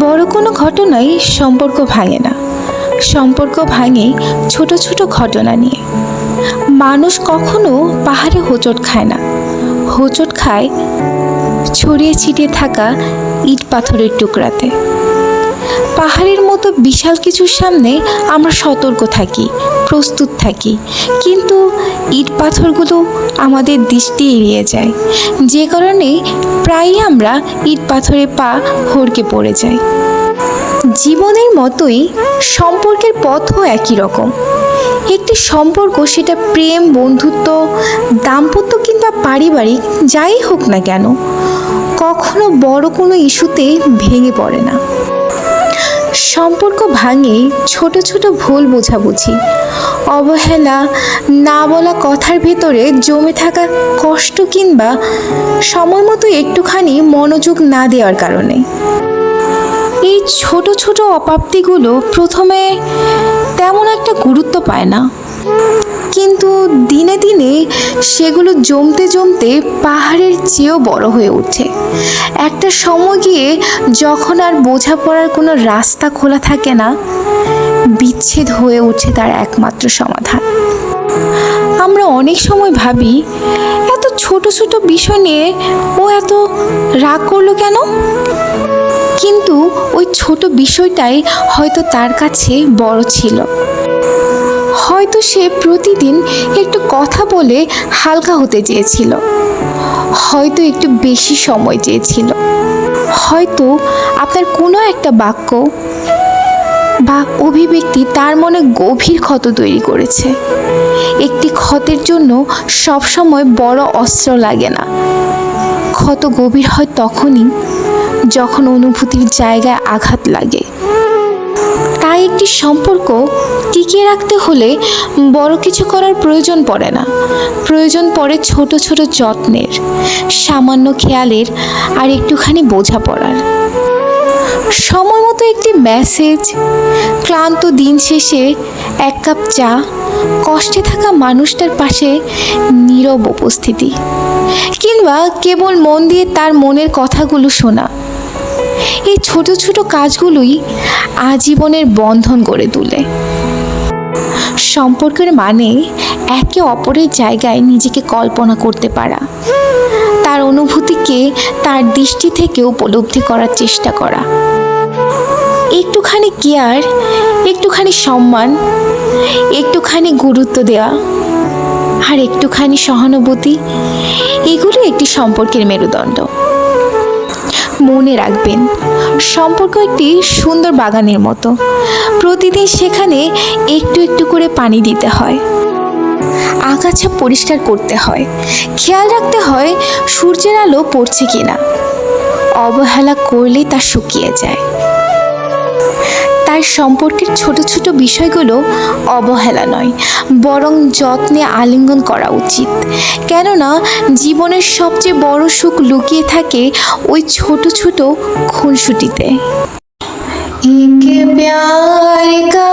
বড় কোনো ঘটনাই সম্পর্ক ভাঙে না, সম্পর্ক ভাঙে ছোট ছোট ঘটনা নিয়ে। মানুষ কখনো পাহাড়ে হোঁচট খায় না, হোঁচট খায় ছড়িয়ে ছিটিয়ে থাকা ইট পাথরের টুকরাতে। পাহাড়ের মতো বিশাল কিছুর সামনে আমরা সতর্ক থাকি, প্রস্তুত থাকি, কিন্তু ইট পাথরগুলো আমাদের দৃষ্টি এড়িয়ে যায়, যে কারণে প্রায়ই আমরা ইট পাথরে পা হড়কে পড়ে যাই। জীবনের মতোই সম্পর্কের পথও একই রকম। একটি সম্পর্ক, সেটা প্রেম, বন্ধুত্ব, দাম্পত্য কিংবা পারিবারিক যাই হোক না কেন, কখনো বড় কোনো ইস্যুতে ভেঙে পড়ে না। সম্পর্ক ভাঙে ছোট ছোট ভুল বোঝাবুঝি, অবহেলা, না বলা কথার ভেতরে জমে থাকা কষ্ট কিংবা সময় মতো একটুখানি মনোযোগ না দেওয়ার কারণে। এই ছোট ছোট অপ্রাপ্তিগুলো প্রথমে তেমন একটা গুরুত্ব পায় না, কিন্তু দিনে দিনে সেগুলো জমতে জমতে পাহাড়ের চেয়েও বড় হয়ে ওঠে। একটা সময় গিয়ে যখন আর বোঝাপড়ার কোনো রাস্তা খোলা থাকে না, বিচ্ছেদ হয়ে ওঠে তার একমাত্র সমাধান। আমরা অনেক সময় ভাবি, এত ছোট ছোট বিষয় নিয়ে ও এত রাগ করলো কেন? কিন্তু ওই ছোট বিষয়টাই হয়তো তার কাছে বড় ছিল। হয়তো সে প্রতিদিন একটু কথা বলে হালকা হতে চেয়েছিল, হয়তো একটু বেশি সময় চেয়েছিল, হয়তো আপনার কোনো একটা বাক্য বা অভিব্যক্তি তার মনে গভীর ক্ষত তৈরি করেছে। একটি ক্ষতের জন্য সবসময় বড় অস্ত্র লাগে না, ক্ষত গভীর হয় তখনই যখন অনুভূতির জায়গায় আঘাত লাগে। তাই একটি সম্পর্ক টিকিয়ে রাখতে হলে বড় কিছু করার প্রয়োজন পড়ে না, প্রয়োজন পড়ে ছোট ছোট যত্নের, সামান্য খেয়ালের আর একটুখানি বোঝাপড়ার। সময় মতো একটি মেসেজ, ক্লান্ত দিন শেষে এক কাপ চা, কষ্টে থাকা মানুষটার পাশে নীরব উপস্থিতি, কিংবা কেবল মন দিয়ে তার মনের কথাগুলো শোনা। এই ছোট ছোট কাজগুলোই আজীবনের বন্ধন গড়ে তোলে। সম্পর্কের মানে একে অপরের জায়গায় নিজেকে কল্পনা করতে পারা, তার অনুভূতিকে তার দৃষ্টি থেকে উপলব্ধি করার চেষ্টা করা। একটুখানি কেয়ার, একটুখানি সম্মান, একটুখানি গুরুত্ব দেওয়া আর একটুখানি সহানুভূতি, এগুলো একটি সম্পর্কের মেরুদণ্ড। মনে রাখবেন, সম্পর্ক একটি সুন্দর বাগানের মতো। প্রতিদিন সেখানে একটু একটু করে পানি দিতে হয়, আগাছা পরিষ্কার করতে হয়, খেয়াল রাখতে হয় সূর্যের আলো পড়ছে কিনা। অবহেলা করলেই তা শুকিয়ে যায়। তাই সম্পর্কের ছোট ছোট বিষয়গুলো অবহেলা নয়, বরং যত্নে আলিঙ্গন করা উচিত। কেননা জীবনের সবচেয়ে বড় সুখ লুকিয়ে থাকে ওই ছোট ছোট খুনসুটিতে। এক প্যার কা